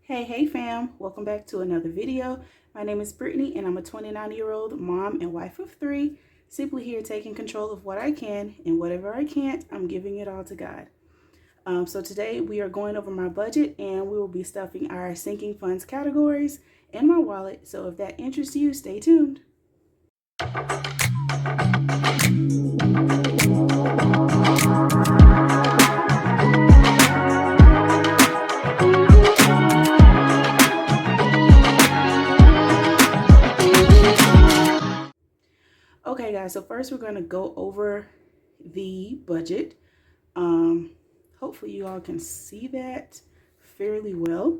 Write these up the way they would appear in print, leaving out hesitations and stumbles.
Hey fam, welcome back to another video. My name is Brittany and I'm a 29-year-old mom and wife of 3, simply here taking control of what I can, and whatever I can't, I'm giving it all to God. So today we are going over my budget and we will be stuffing our sinking funds categories in my wallet. So if that interests you, stay tuned. Okay guys, so first we're going to go over the budget. Hopefully you all can see that fairly well.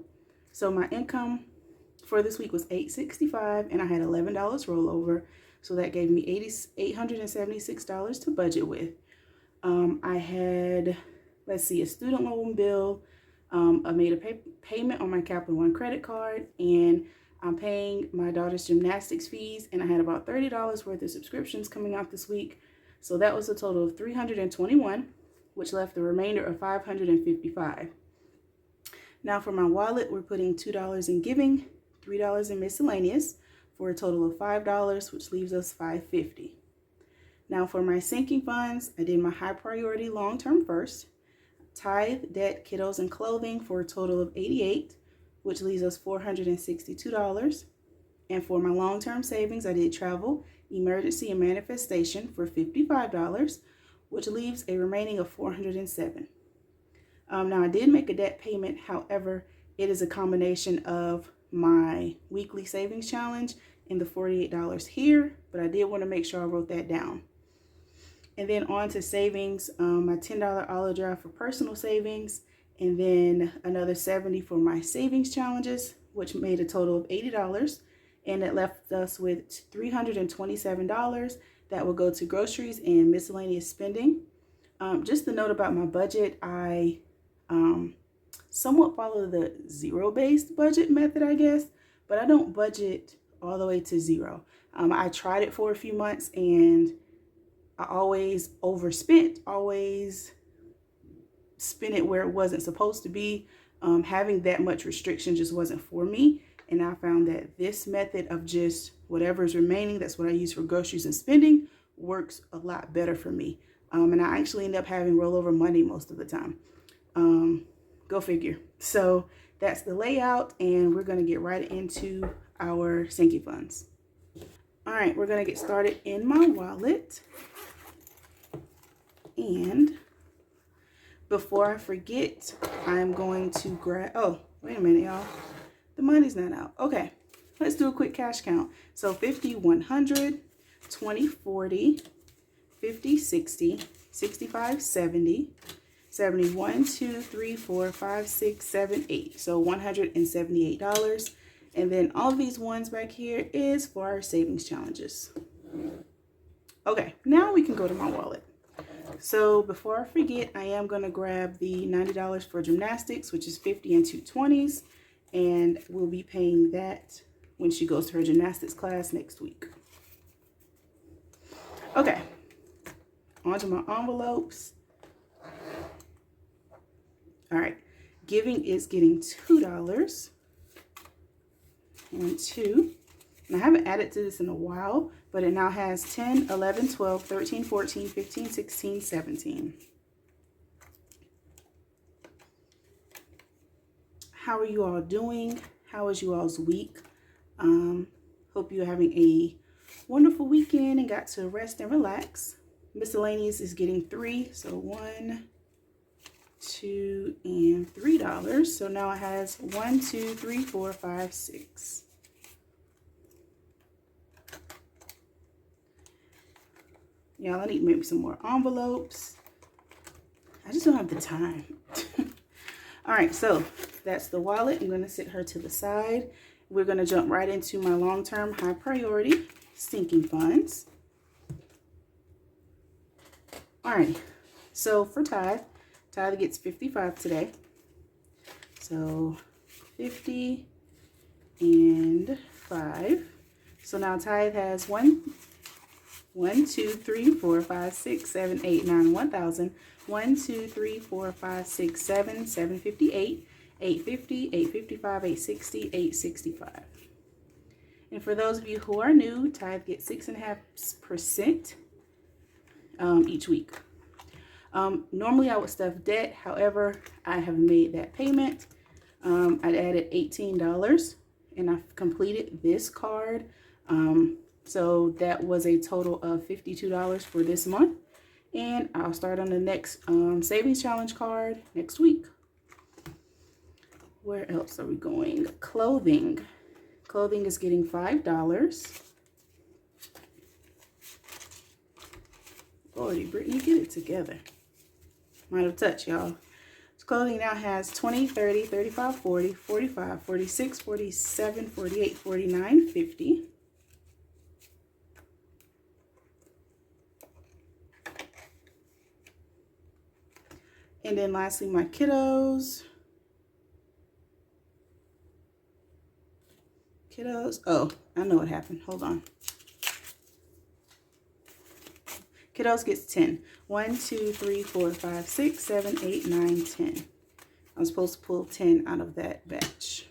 So my income for this week was $865 and I had $11 rollover. So that gave me $876 to budget with. I had, let's see, a student loan bill. I made a payment on my Capital One credit card, and I'm paying my daughter's gymnastics fees, and I had about $30 worth of subscriptions coming out this week. So that was a total of $321, which left the remainder of $555. Now for my wallet, we're putting $2 in giving, $3 in miscellaneous, for a total of $5, which leaves us $550. Now for my sinking funds, I did my high priority long-term first, tithe, debt, kiddos, and clothing for a total of $88, which leaves us $462. And for my long-term savings, I did travel, emergency, and manifestation for $55, which leaves a remaining of $407. Now I did make a debt payment. However, it is a combination of my weekly savings challenge and the $48 here, but I did want to make sure I wrote that down. And then on to savings, my $10 auto draft for personal savings, and then another $70 for my savings challenges, which made a total of $80. And it left us with $327 that will go to groceries and miscellaneous spending. Just a note about my budget, I somewhat follow the zero-based budget method, I guess, but I don't budget all the way to zero. I tried it for a few months and I always overspent, always spent it where it wasn't supposed to be. Having that much restriction just wasn't for me. And I found that this method of just whatever is remaining, that's what I use for groceries and spending, works a lot better for me. And I actually end up having rollover money most of the time. Go figure. So that's the layout, and we're going to get right into our sinking funds. All right, we're going to get started in my wallet. And before I forget, I'm going to grab, oh, wait a minute, y'all. The money's not out. Okay, let's do a quick cash count. So 50, 100, 20, 40, 50, 60, 65, 70, 71, 2, 3, 4, 5, 6, 7, 8. So $178. And then all of these ones back here is for our savings challenges. Okay, now we can go to my wallet. So before I forget, I am going to grab the $90 for gymnastics, which is 50 and 2 20s. And we'll be paying that when she goes to her gymnastics class next week. Okay, on to my envelopes. All right, giving is getting $2 and 2. And I haven't added to this in a while, but it now has 10, 11, 12, 13, 14, 15, 16, 17. How are you all doing? How was you all's week? Hope you're having a wonderful weekend and got to rest and relax. Miscellaneous is getting 3, so 1, 2, and $3. So now it has 1, 2, 3, 4, 5, 6. Y'all, I need maybe some more envelopes. I just don't have the time. All right, so that's the wallet. I'm going to sit her to the side. We're going to jump right into my long-term high priority sinking funds. All right, so for tithe gets 55 today. So 50 and 5. So now tithe has 1, 2, 3, 4, 5, 6, 7, 8, 9, 1,000. 1, 2, 3, 4, 5, 6, 7, 758. $8.50, $8.55, $8.60, $8.65. And for those of you who are new, Tithe gets 6.5% each week. Normally I would stuff debt. However, I have made that payment. I added $18 and I've completed this card. So that was a total of $52 for this month. And I'll start on the next savings challenge card next week. Where else are we going? Clothing. Clothing is getting $5. Lordy, Brittany, get it together. Might have touched, y'all. Clothing now has 20, 30, 35, 40, 45, 46, 47, 48, 49, 50. And then lastly, my kiddos. Oh, I know what happened. Hold on. Kiddos gets 10. 1, 2, 3, 4, 5, 6, 7, 8, 9, 10. I'm supposed to pull 10 out of that batch.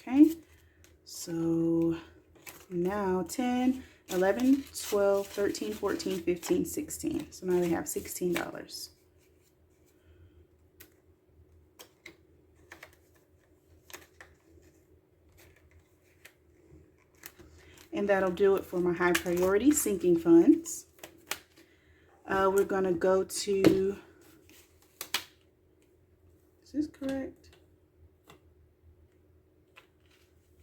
Okay. So now 10, 11, 12, 13, 14, 15, 16. So now they have $16. And that'll do it for my high priority sinking funds. We're going to go to, is this correct?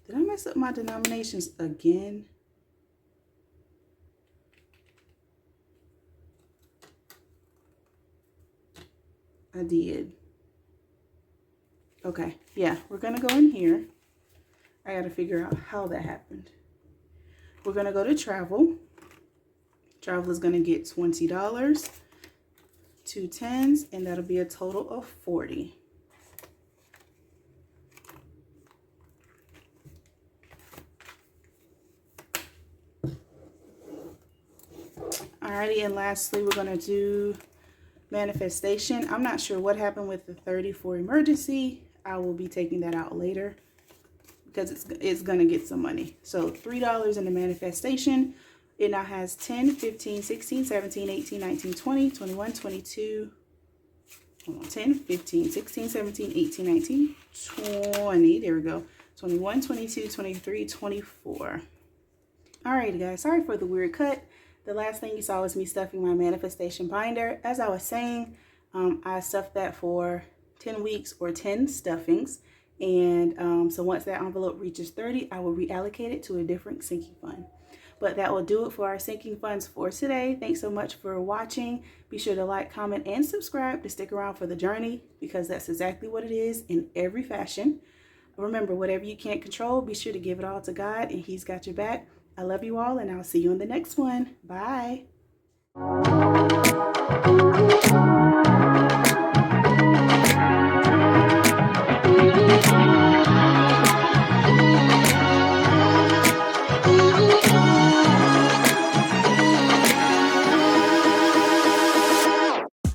Did I mess up my denominations again? I did. Okay, yeah, we're going to go in here. I got to figure out how that happened. We're going to go to travel. Travel is going to get $20, 2 10s, and that'll be a total of $40. Alrighty, and lastly, we're going to do manifestation. I'm not sure what happened with the 30 for emergency. I will be taking that out later, because it's going to get some money. So $3 in the manifestation. It now has 10, 15, 16, 17, 18, 19, 20, 21, 22, 10, 15, 16, 17, 18, 19, 20. There we go. 21, 22, 23, 24. Alrighty, guys. Sorry for the weird cut. The last thing you saw was me stuffing my manifestation binder. As I was saying, I stuffed that for 10 weeks or 10 stuffings. And so once that envelope reaches 30, I will reallocate it to a different sinking fund. But that will do it for our sinking funds for today. Thanks so much for watching. Be sure to like, comment, and subscribe to stick around for the journey, because that's exactly what it is in every fashion. Remember, whatever you can't control, be sure to give it all to God, and He's got your back. I love you all, and I'll see you in the next one. Bye.